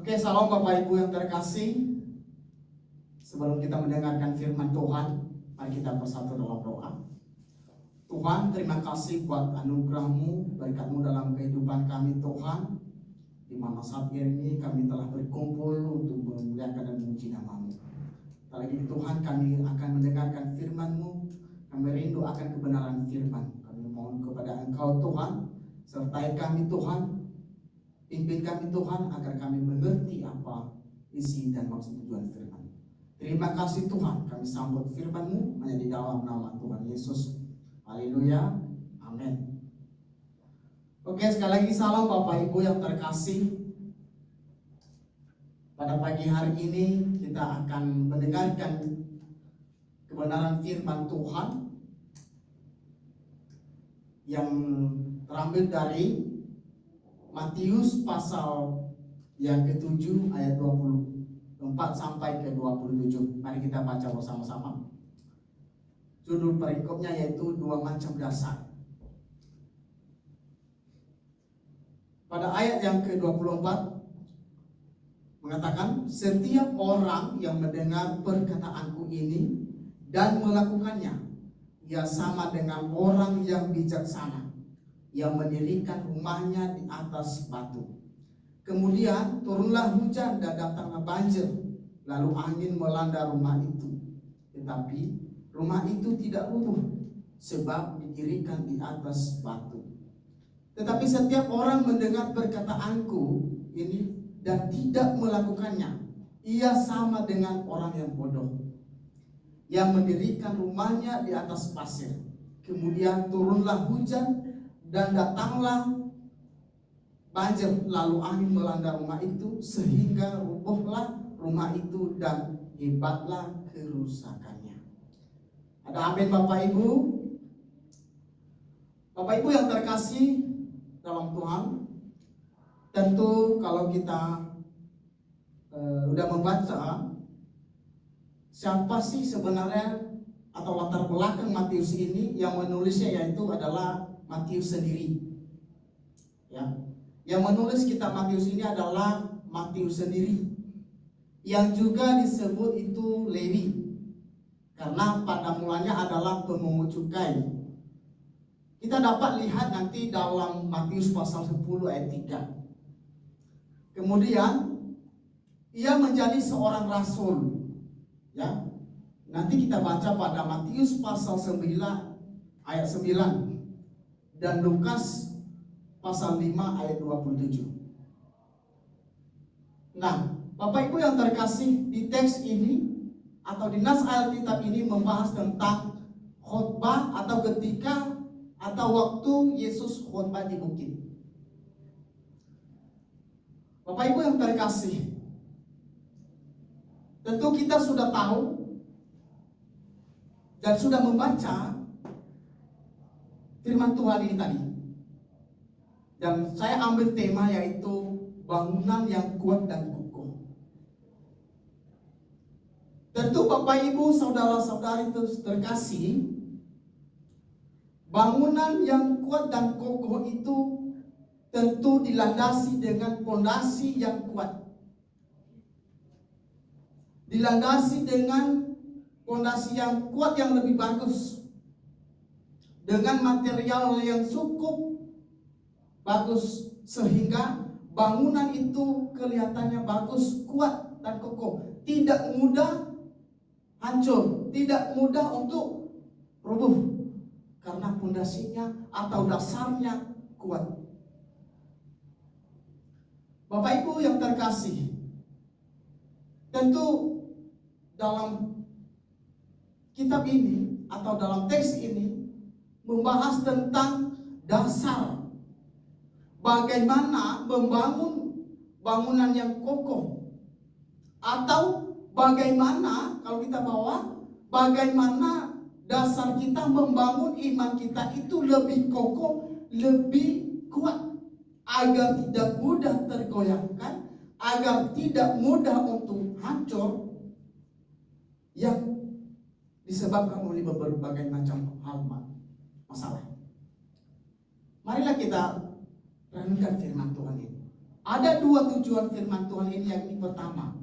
Oke, salam Bapak Ibu yang terkasih. Sebelum kita mendengarkan firman Tuhan, mari kita bersatu dalam doa. Tuhan, terima kasih buat anugerah-Mu, berkat-Mu dalam kehidupan kami Tuhan, di mana saat ini kami telah berkumpul untuk memuliakan dan memuji nama-Mu. Lagi Tuhan, kami akan mendengarkan firman-Mu, kami rindu akan kebenaran firman. Kami mohon kepada Engkau Tuhan, sertai kami Tuhan, pimpin kami Tuhan agar kami mengerti apa isi dan maksud tujuan firman. Terima kasih Tuhan, kami sambut firman-Mu hanya di dalam nama Tuhan Yesus. Haleluya, amin. Oke, sekali lagi salam Bapak Ibu yang terkasih. Pada pagi hari ini kita akan mendengarkan kebenaran firman Tuhan yang terambil dari Matius pasal yang ke-7 ayat 24 sampai ke 27. Mari kita baca bersama-sama. Judul perikopnya yaitu dua macam dasar. Pada ayat yang ke-24 mengatakan, setiap orang yang mendengar perkataanku ini dan melakukannya, ia sama dengan orang yang bijaksana yang mendirikan rumahnya di atas batu. Kemudian turunlah hujan dan datanglah banjir, lalu angin melanda rumah itu. Tetapi rumah itu tidak runtuh, sebab didirikan di atas batu. Tetapi setiap orang mendengar perkataanku ini dan tidak melakukannya, ia sama dengan orang yang bodoh, yang mendirikan rumahnya di atas pasir. Kemudian turunlah hujan dan datanglah banjir, lalu angin melanda rumah itu, sehingga rubuhlah rumah itu dan hebatlah kerusakannya. Ada amin Bapak Ibu? Bapak Ibu yang terkasih dalam Tuhan, tentu kalau kita udah membaca siapa sih sebenarnya atau latar belakang Matius ini, yang menulisnya yaitu adalah Matius sendiri. Ya, yang menulis kitab Matius ini adalah Matius sendiri, yang juga disebut itu Lewi, karena pada mulanya adalah pemungut cukai. Kita dapat lihat nanti dalam Matius pasal 10 ayat 3. Kemudian ia menjadi seorang rasul. Ya, nanti kita baca pada Matius pasal 9 ayat 9 dan Lukas pasal 5 ayat 27. Nah, Bapak Ibu yang terkasih, di teks ini atau di nas Alkitab ini membahas tentang khotbah atau ketika atau waktu Yesus khotbah di bukit. Bapak Ibu yang terkasih, tentu kita sudah tahu dan sudah membaca firman Tuhan ini tadi. Dan saya ambil tema yaitu bangunan yang kuat dan kokoh. Tentu Bapak Ibu, saudara-saudari terkasih, bangunan yang kuat dan kokoh itu tentu dilandasi dengan fondasi yang kuat. Dilandasi dengan fondasi yang kuat yang lebih bagus, dengan material yang cukup bagus, sehingga bangunan itu kelihatannya bagus, kuat dan kokoh, tidak mudah hancur, tidak mudah untuk rubuh, karena fondasinya atau dasarnya kuat. Bapak Ibu yang terkasih, tentu dalam kitab ini atau dalam teks ini membahas tentang dasar bagaimana membangun bangunan yang kokoh, atau bagaimana kalau kita bawa, bagaimana dasar kita membangun iman kita itu lebih kokoh, lebih kuat, agar tidak mudah tergoyahkan, agar tidak mudah untuk hancur yang disebabkan oleh berbagai macam hal masalah. Marilah kita renungkan firman Tuhan ini. Ada dua tujuan firman Tuhan ini, yakni pertama,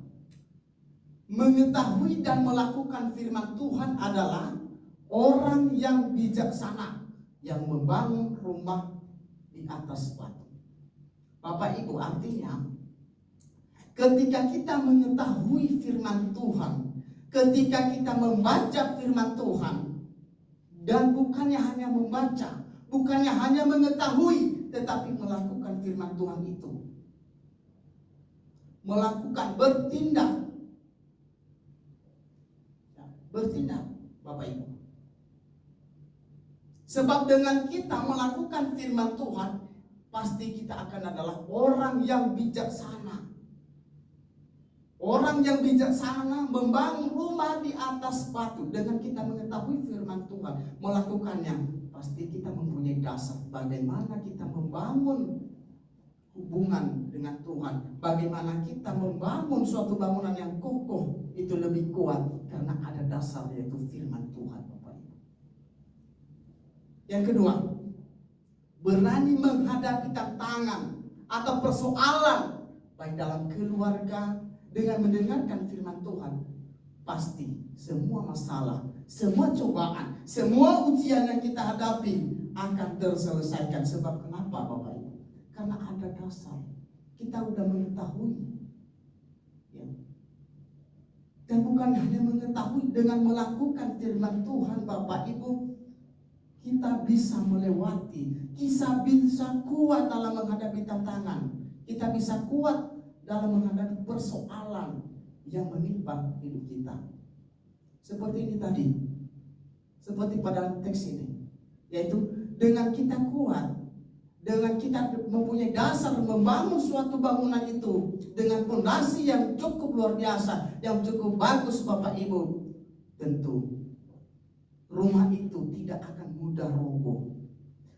mengetahui dan melakukan firman Tuhan adalah orang yang bijaksana yang membangun rumah di atas batu. Bapak Ibu, artinya ketika kita mengetahui firman Tuhan, ketika kita membaca firman Tuhan, dan bukannya hanya membaca, bukannya hanya mengetahui, tetapi melakukan firman Tuhan itu, melakukan, bertindak, Bapak Ibu. Sebab dengan kita melakukan firman Tuhan, pasti kita akan adalah orang yang bijaksana. Orang yang bijaksana membangun rumah di atas batu. Dengan kita mengetahui firman Tuhan, melakukannya, pasti kita mempunyai dasar bagaimana kita membangun hubungan dengan Tuhan. Bagaimana kita membangun suatu bangunan yang kokoh, itu lebih kuat karena ada dasar, yaitu firman Tuhan, Bapak Ibu. Yang kedua, berani menghadapi tantangan atau persoalan baik dalam keluarga. Dengan mendengarkan firman Tuhan, pasti semua masalah, semua cobaan, semua ujian yang kita hadapi akan terselesaikan. Sebab kenapa, Bapak Ibu? Karena ada dasar. Kita sudah mengetahui, ya. Dan bukan hanya mengetahui, dengan melakukan firman Tuhan, Bapak Ibu, kita bisa melewati, kita bisa kuat dalam menghadapi tantangan, kita bisa kuat dalam menghadapi persoalan yang menimpa hidup kita. Seperti ini tadi, seperti pada teks ini, yaitu dengan kita kuat, dengan kita mempunyai dasar membangun suatu bangunan itu dengan fondasi yang cukup luar biasa, yang cukup bagus, Bapak Ibu, tentu rumah itu tidak akan mudah roboh.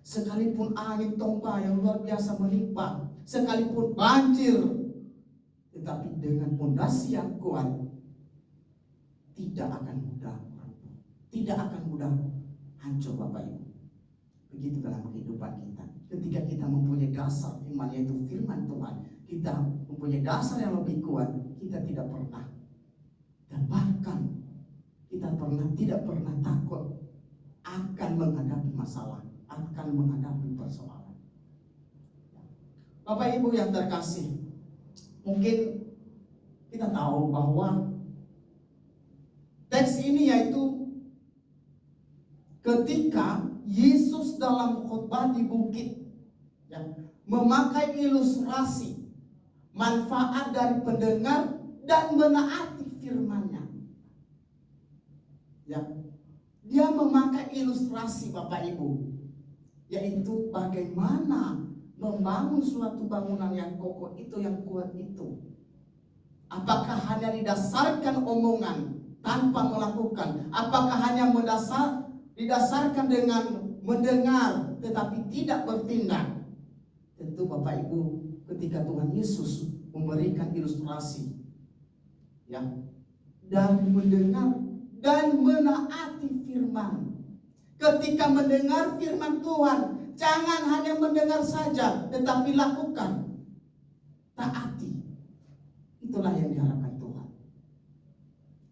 Sekalipun angin tombak yang luar biasa menimpa, sekalipun banjir, tetapi dengan fondasi yang kuat, tidak akan mudah roboh, tidak akan mudah hancur, Bapak Ibu. Begitu dalam kehidupan kita. Ketika kita mempunyai dasar iman, yaitu firman Tuhan, kita mempunyai dasar yang lebih kuat, kita tidak pernah, dan bahkan kita tidak pernah takut akan menghadapi masalah, akan menghadapi persoalan. Bapak Ibu yang terkasih, mungkin kita tahu bahwa teks ini yaitu ketika Yesus dalam khotbah di bukit, ya, memakai ilustrasi manfaat dari pendengar dan menaati firman-Nya. Ya, dia memakai ilustrasi, Bapak Ibu, yaitu bagaimana membangun suatu bangunan yang kokoh itu, yang kuat itu. Apakah hanya didasarkan omongan tanpa melakukan? Apakah hanya didasarkan dengan mendengar tetapi tidak bertindak? Tentu Bapak Ibu, ketika Tuhan Yesus memberikan ilustrasi, ya, dan mendengar dan menaati firman. Ketika mendengar firman Tuhan, jangan hanya mendengar saja, tetapi lakukan, taati. Itulah yang diharapkan Tuhan.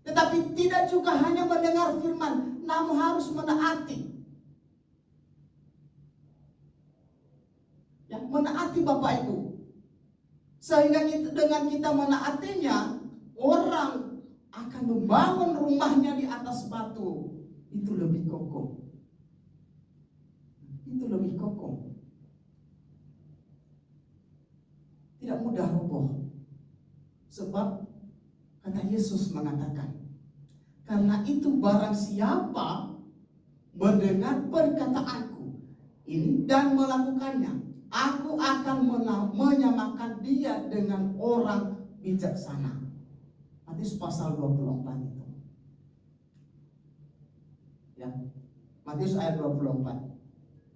Tetapi tidak juga hanya mendengar firman, namun harus menaati. Ya, menaati, Bapak Ibu. Sehingga dengan kita menaatinya, orang akan membangun rumahnya di atas batu. Itu lebih kokoh. Itu lebih kokoh. Tidak mudah roboh. Sebab kata Yesus mengatakan, karena itu barang siapa mendengar perkataanku ini dan melakukannya, aku akan menyamakan dia dengan orang bijaksana. Matius pasal 24 itu. Ya. Matius ayat 24.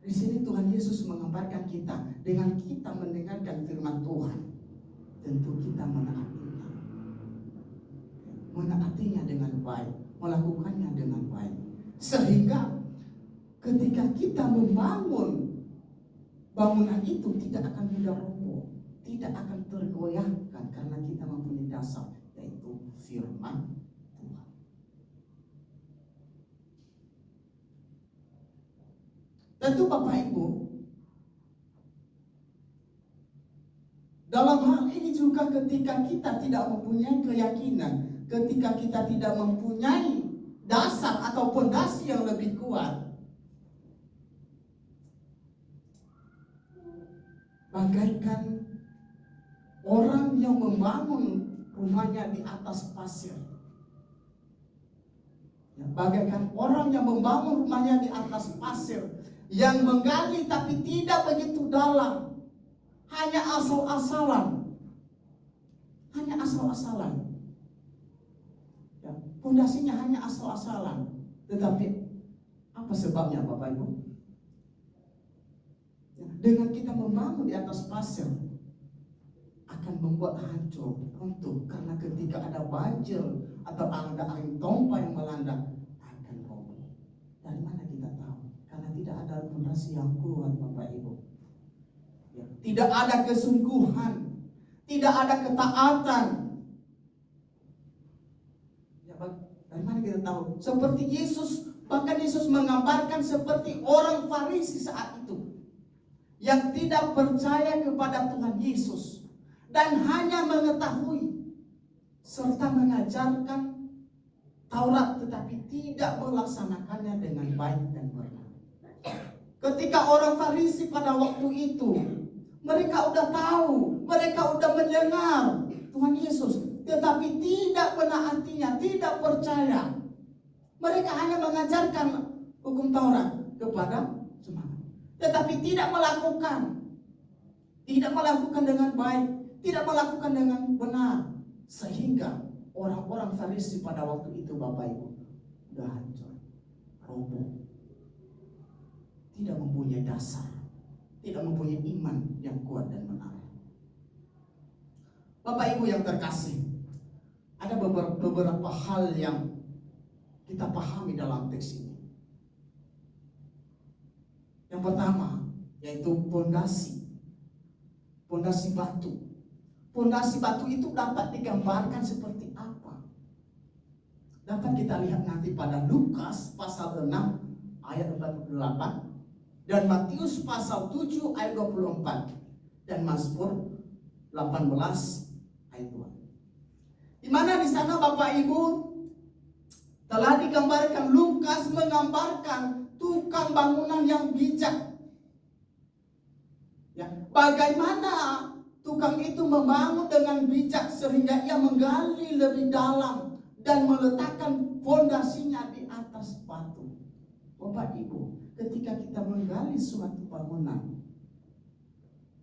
Di sini Tuhan Yesus menggambarkan kita, dengan kita mendengarkan firman Tuhan, tentu kita menaatinya dengan baik, melakukannya dengan baik, sehingga ketika kita membangun bangunan itu tidak akan mudah roboh. tidak akan tergoyahkan karena kita mempunyai dasar, yaitu firman Tuhan. Tentu Bapak Ibu, dalam hal ini juga ketika kita tidak mempunyai keyakinan, ketika kita tidak mempunyai dasar atau fondasi yang lebih kuat, bagaikan orang yang membangun rumahnya di atas pasir. Ya, bagaikan orang yang membangun rumahnya di atas pasir, yang menggali tapi tidak begitu dalam, hanya asal-asalan. Hanya asal-asalan. Ya, fondasinya hanya asal-asalan. Tetapi apa sebabnya Bapak Ibu? Ya, dengan kita membangun di atas pasir akan membuat hancur, runtuh, karena ketika ada banjir atau ada angin tompah yang melanda akan roboh. Dari mana kita tahu? Karena tidak ada fondasi yang kuat Bapak Ibu. Ya, tidak ada kesungguhan, tidak ada ketaatan. Ya, dari mana kita tahu? Seperti Yesus, bahkan Yesus menggambarkan seperti orang Farisi saat itu yang tidak percaya kepada Tuhan Yesus dan hanya mengetahui serta mengajarkan Taurat tetapi tidak melaksanakannya dengan baik dan benar. Ketika orang Farisi pada waktu itu, mereka udah tahu, mereka udah mendengar Tuhan Yesus, tetapi tidak menaatinya, tidak percaya. Mereka hanya mengajarkan hukum Taurat kepada jemaat, tetapi tidak melakukan dengan baik, tidak melakukan dengan benar, sehingga orang-orang Farisi pada waktu itu Bapak Ibu udah hancur, roboh, tidak mempunyai dasar, tidak mempunyai iman yang kuat dan benar. Bapak Ibu yang terkasih, ada beberapa hal yang kita pahami dalam teks ini. Yang pertama yaitu fondasi batu. Fondasi batu itu dapat digambarkan seperti apa? Dapat kita lihat nanti pada Lukas pasal 6 ayat 48 dan Matius pasal 7 ayat 24 dan Mazmur 18 ayat 2. Di mana di sana Bapak Ibu telah digambarkan, Lukas menggambarkan tukang bangunan yang bijak. Ya, bagaimana tukang itu membangun dengan bijak sehingga ia menggali lebih dalam dan meletakkan fondasinya di atas batu. Bapak Ibu, ketika kita menggali suatu bangunan,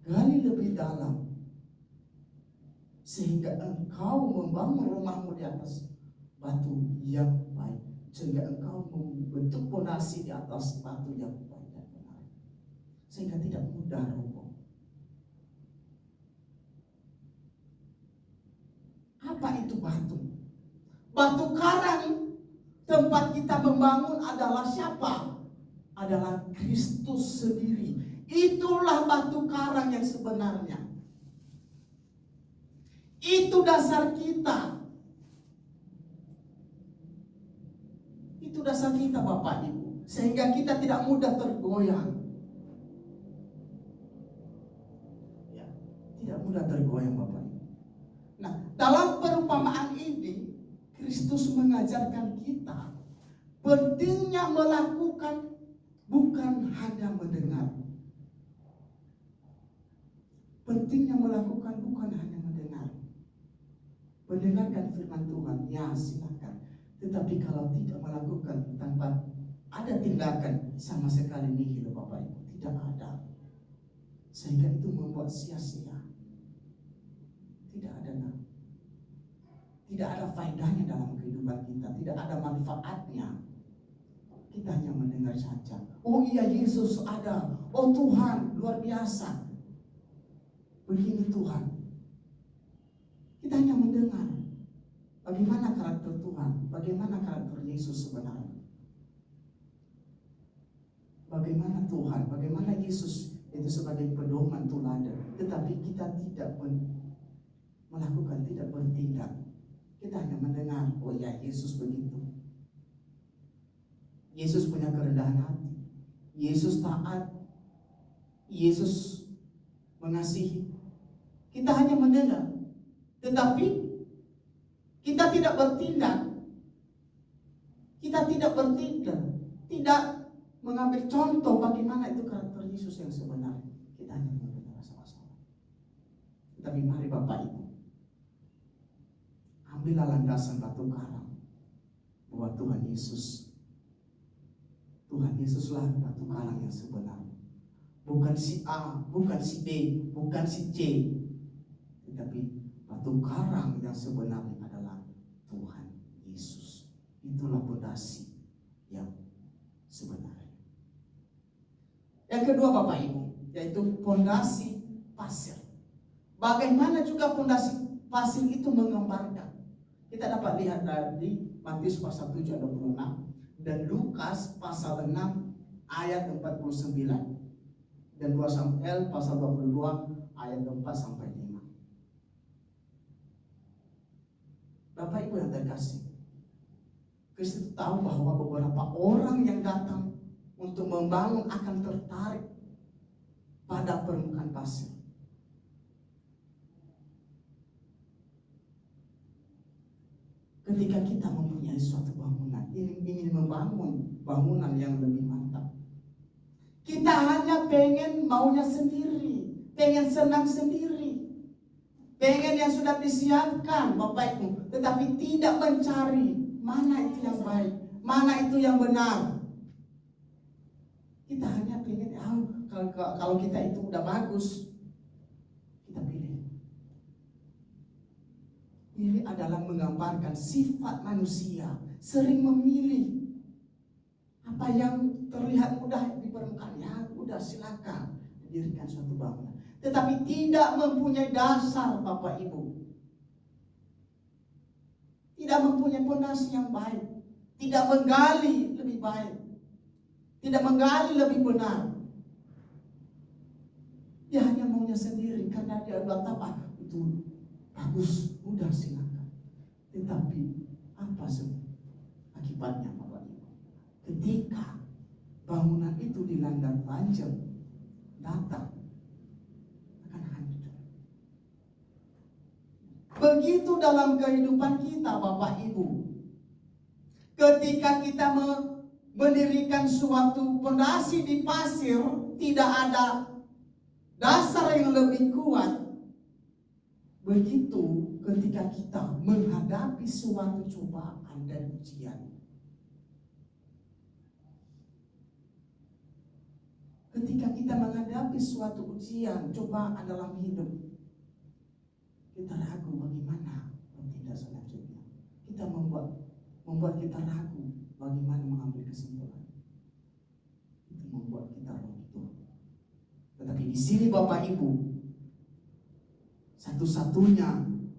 gali lebih dalam sehingga engkau membangun rumahmu di atas batu yang baik, sehingga engkau membentuk fondasi di atas batu yang baik dan benar, sehingga tidak mudah roboh. Apa itu batu? Batu karang tempat kita membangun adalah siapa? Adalah Kristus sendiri. Itulah batu karang yang sebenarnya. Itu dasar kita. Itu dasar kita Bapak Ibu, sehingga kita tidak mudah tergoyang. Ya, tidak mudah tergoyang Bapak Ibu. Nah, dalam perumpamaan ini Kristus mengajarkan kita pentingnya melakukan, bukan hanya mendengar. Pentingnya melakukan, bukan hanya mendengar. Mendengarkan firman Tuhan, ya silakan. Tetapi kalau tidak melakukan tanpa ada tindakan, sama sekali nihil Bapak Ibu, tidak ada. Sehingga itu membuat sia-sia. Tidak ada faedahnya dalam kehidupan kita, tidak ada manfaatnya. Kita hanya mendengar saja. Oh iya, Yesus ada. Oh Tuhan luar biasa. Begini Tuhan. Kita hanya mendengar. Bagaimana karakter Tuhan? Bagaimana karakter Yesus sebenarnya? Bagaimana Tuhan? Bagaimana Yesus itu sebagai pedoman teladan? Tetapi tetapi kita tidak melakukan, tidak bertindak. Kita hanya mendengar, oh ya Yesus begitu. Yesus punya kerendahan hati. Yesus taat. Yesus mengasihi. Kita hanya mendengar, tetapi kita tidak bertindak. Kita tidak bertindak, tidak mengambil contoh bagaimana itu karakter Yesus yang sebenarnya. Kita hanya mendengar sama-sama. Tetapi mari Bapak Ibu, ambillah landasan batu karang bahwa Tuhan Yesuslah batu karang yang sebenarnya. Bukan si A, bukan si B, bukan si C, tetapi batu karang yang sebenarnya adalah Tuhan Yesus. Itulah fondasi yang sebenarnya. Yang kedua Bapak Ibu, yaitu fondasi pasir. Bagaimana juga fondasi pasir itu menggambarkan? Kita dapat lihat dari Matius pasal 7 ayat 26 dan Lukas pasal 6 ayat 49. Dan 2 Samuel pasal 22 ayat 4 sampai 5. Bapak Ibu yang terkasih, Kristus tahu bahwa beberapa orang yang datang untuk membangun akan tertarik pada permukaan pasir. Ketika kita mempunyai suatu bangunan, ingin membangun bangunan yang lebih mantap, kita hanya maunya sendiri, pengen senang sendiri, pengen yang sudah disiapkan Bapak Ibu, tetapi tidak mencari mana itu yang baik, mana itu yang benar. Kita hanya pengen, kalau kita itu udah bagus, kita pilih. Ini adalah menggambarkan sifat manusia, sering memilih apa yang terlihat mudah di permukaan. Ya udah, silakan dirikan suatu bangunan, tetapi tidak mempunyai dasar Bapak Ibu, tidak mempunyai fondasi yang baik, tidak menggali lebih baik, tidak menggali lebih benar. Dia hanya maunya sendiri karena dia udah tahu itu bagus, udah silakan. Tetapi apa akibatnya Bapak Ibu? Ketika bangunan itu dilanda banjir datang, akan hancur. Begitu dalam kehidupan kita Bapak Ibu. Ketika kita mendirikan suatu fondasi di pasir, tidak ada dasar yang lebih kuat. Begitu ketika kita menghadapi suatu cobaan dan ujian. Ketika kita menghadapi suatu ujian, cobaan dalam hidup, kita ragu bagaimana bertindak selanjutnya. Kita membuat kita ragu bagaimana mengambil kesimpulan. Itu membuat kita runtuh. Tetapi di sini Bapak Ibu, satu-satunya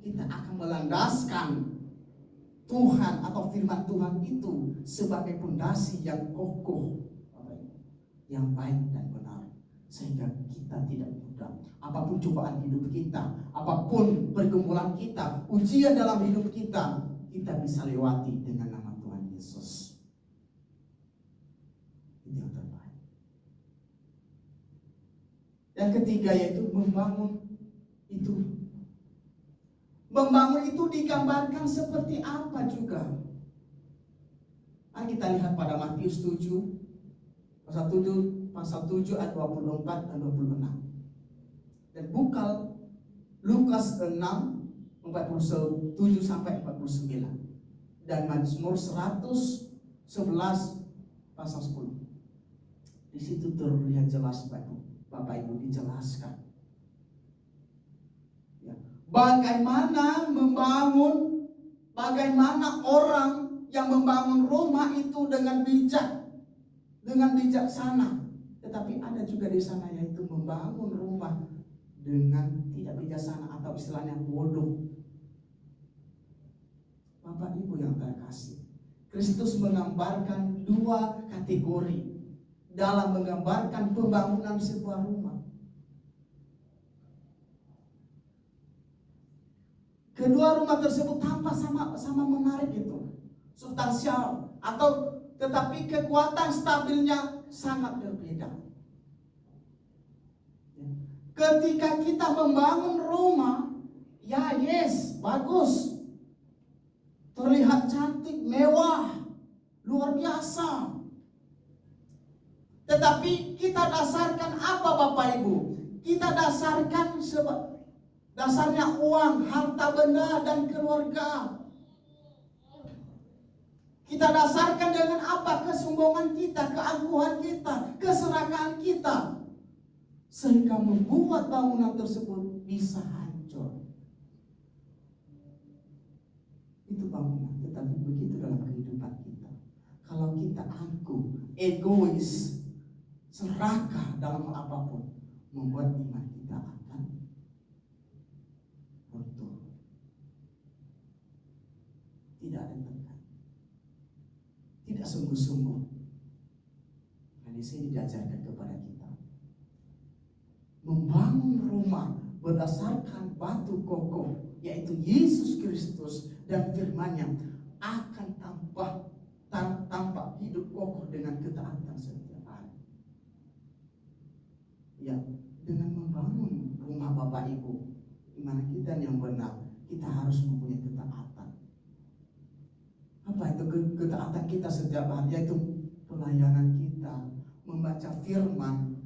kita akan melandaskan Tuhan atau firman Tuhan itu sebagai fondasi yang kokoh, yang baik dan benar, sehingga kita tidak mudah. Apapun cobaan hidup kita, apapun pergumulan kita, ujian dalam hidup kita, kita bisa lewati dengan nama Tuhan Yesus. Itu yang terbaik. Yang ketiga yaitu membangun itu. Membangun itu digambarkan seperti apa juga? Mari kita lihat pada Matius 7 pasal 7 ayat 24 dan 26. Dan buka Lukas 6 47 sampai 49. Dan Mazmur 111 pasal 10. Di situ terlihat jelas Bapak Ibu dijelaskan. Ya. Bagaimana orang yang membangun rumah itu dengan bijak, dengan bijaksana. Tetapi ada juga di sana yaitu membangun rumah dengan tidak bijaksana atau istilahnya bodoh. Bapak Ibu yang terkasih, Kristus menggambarkan dua kategori dalam menggambarkan pembangunan sebuah rumah. Kedua rumah tersebut tampak sama menarik itu, substansial, tetapi kekuatan stabilnya sangat berbeda. Ketika kita membangun rumah, ya yes, bagus, terlihat cantik, mewah, luar biasa. Tetapi kita dasarkan apa Bapak Ibu? Kita dasarkan dasarnya uang, harta benda, dan keluarga. Kita dasarkan dengan apa? Kesombongan kita, keangkuhan kita, keserakahan kita. Sehingga membuat bangunan tersebut bisa hancur. Itu bangunan, tetapi begitu dalam kehidupan kita. Kalau kita angkuh, egois, serakah dalam apapun, membuat iman kita akan runtuh. Tidak ada tekan, tidak sungguh-sungguh. Nah, di sini diajarkan kepada kita membangun rumah berdasarkan batu kokoh, yaitu Yesus Kristus dan firman-Nya, akan tampak hidup kokoh dengan ketaatan setiap hari. Ya, dengan membangun rumah Bapak Ibu, iman kita yang benar, kita harus mempunyai ketaatan. Apa itu ketaatan kita setiap hari? Yaitu pelayanan kita, membaca firman,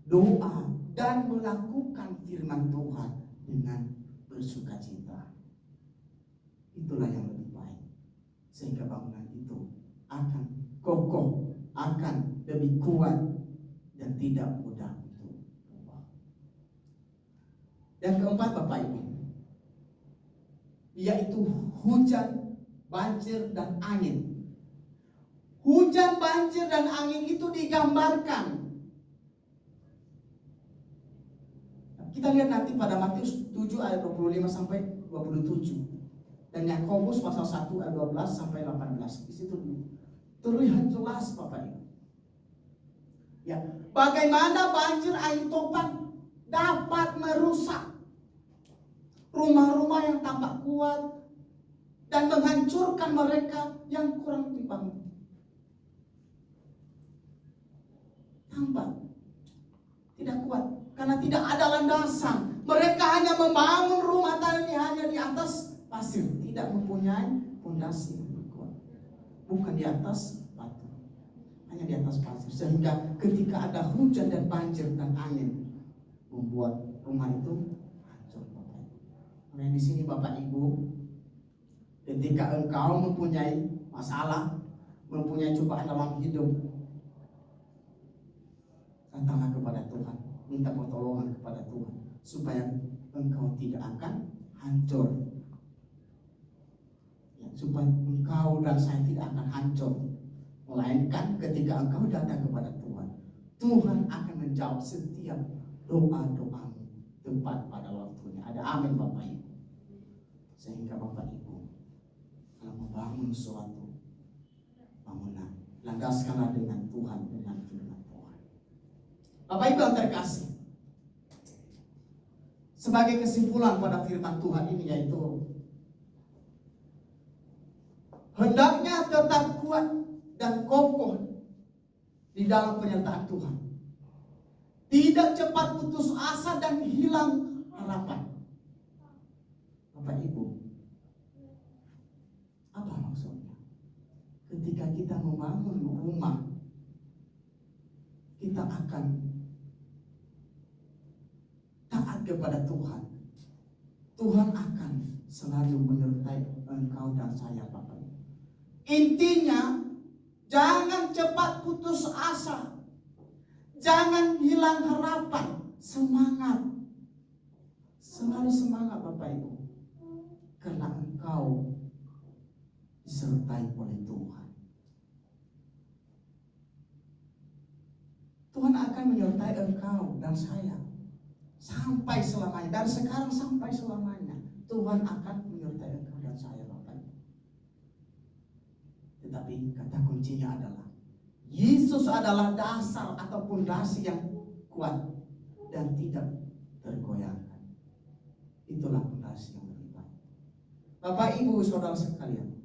doa, dan melakukan firman Tuhan dengan bersukacita. Itulah yang lebih baik, sehingga bangunan itu akan kokoh, akan lebih kuat, dan tidak mudah untuk berubah. Yang keempat Bapak Ibu, yaitu hujan, banjir, dan angin. Hujan, banjir, dan angin itu digambarkan. Kita lihat nanti pada Matius 7 ayat 25 sampai 27. Dan Yakobus pasal 1 ayat 12 sampai 18. Di situ terlihat jelas Bapak Ibu. Ya, bagaimana banjir air topan dapat merusak rumah-rumah yang tampak kuat dan menghancurkan mereka yang kurang dibangun. Tampak tidak kuat karena tidak ada landasan. Mereka hanya membangun rumah tadi hanya di atas pasir, tidak mempunyai fondasi yang kuat. Bukan di atas batu, hanya di atas pasir. Sehingga ketika ada hujan dan banjir dan angin, membuat rumah itu hancur. Nah, di sini Bapak Ibu, ketika engkau mempunyai masalah, mempunyai cobaan dalam hidup, datanglah kepada Tuhan, minta pertolongan kepada Tuhan, supaya engkau tidak akan hancur. Ya, supaya engkau dan saya tidak akan hancur. Melainkan ketika engkau datang kepada Tuhan, Tuhan akan menjawab setiap doa-doamu tepat pada waktunya. Ada amin Bapak Ibu. Sehingga Bapak Ibu, kalau membangun suatu bangunan, landaskanlah dengan Tuhan, dengan firman Tuhan. Bapak Ibu yang terkasih, sebagai kesimpulan pada firman Tuhan ini, yaitu hendaknya tetap kuat dan kokoh di dalam penyertaan Tuhan. Tidak cepat putus asa dan hilang harapan. Bapak Ibu, apa maksudnya? Ketika kita membangun rumah, kita akan taat kepada Tuhan. Tuhan akan selalu menyertai engkau dan saya Bapak Ibu. Intinya, jangan cepat putus asa. Jangan hilang harapan. Semangat. Selalu semangat Bapak Ibu. Karena engkau disertai oleh Tuhan. Tuhan akan menyertai engkau dan saya sampai selamanya. Dan sekarang sampai selamanya Tuhan akan menyertai engkau dan saya Bapak Ibu. Tetapi kata kuncinya adalah Yesus adalah dasar atau pondasi yang kuat dan tidak tergoyahkan. Itulah pondasi yang lebih baik. Bapak Ibu Saudara sekalian,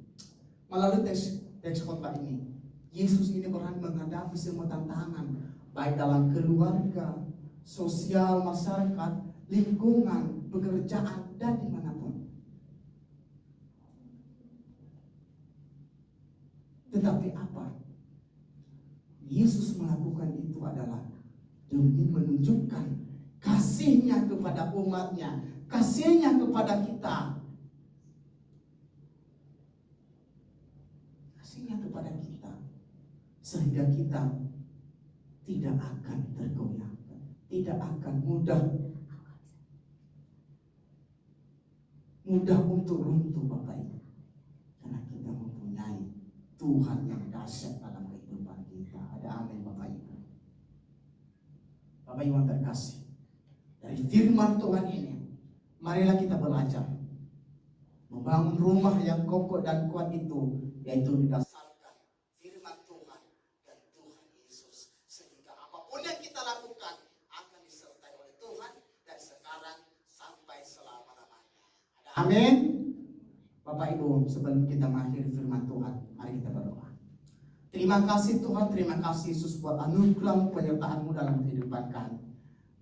melalui teks khotbah ini, Yesus ini berani menghadapi semua tantangan, baik dalam keluarga, sosial, masyarakat, lingkungan, pekerjaan, dan dimanapun. Tetapi apa? Yesus melakukan itu adalah demi menunjukkan kasihnya kepada umatnya, kasihnya kepada kita, kasihnya kepada kita, sehingga kita tidak akan tergoyahkan, tidak akan mudah untuk runtuh, Bapak Ibu, karena kita mempunyai Tuhan yang dahsyat dalam kehidupan kita. Ada amin, Bapak Ibu. Bapak Ibu yang terkasih, dari firman Tuhan ini, marilah kita belajar membangun rumah yang kokoh dan kuat itu, yaitu didasarkan firman Tuhan dan Tuhan Yesus, sehingga apapun yang kita lakukan akan disertai oleh Tuhan dari sekarang sampai selama-lamanya. Ada amin. Bapak Ibu, sebelum kita mengakhiri firman Tuhan, mari kita berdoa. Terima kasih Tuhan, terima kasih Yesus buat anugerah penyertaan-Mu dalam kehidupan kami.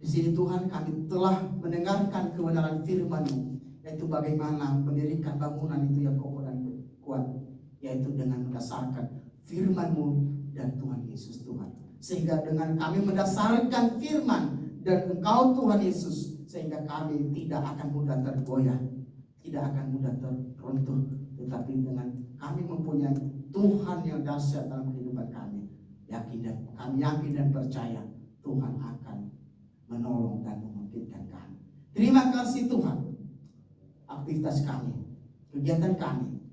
Di sini Tuhan, kami telah mendengarkan kebenaran firman-Mu, yaitu bagaimana mendirikan bangunan itu yang kokoh dan kuat, yaitu dengan mendasarkan firman-Mu dan Tuhan Yesus Tuhan. Sehingga dengan kami mendasarkan firman dan Engkau Tuhan Yesus, sehingga kami tidak akan mudah tergoyah, tidak akan mudah teruntuh, tetapi dengan kami mempunyai Tuhan yang dahsyat dalam kehidupan kami, kami yakin dan percaya Tuhan akan menolong dan membangkitkan kami. Terima kasih Tuhan. Aktivitas kami, kegiatan kami,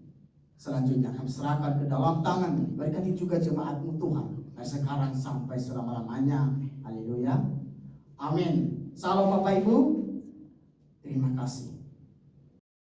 selanjutnya kami serahkan ke dalam tangan-Mu. Berkati juga jemaat-Mu Tuhan, dari sekarang sampai selama-lamanya. Haleluya. Amin. Salam Bapak Ibu. Terima kasih.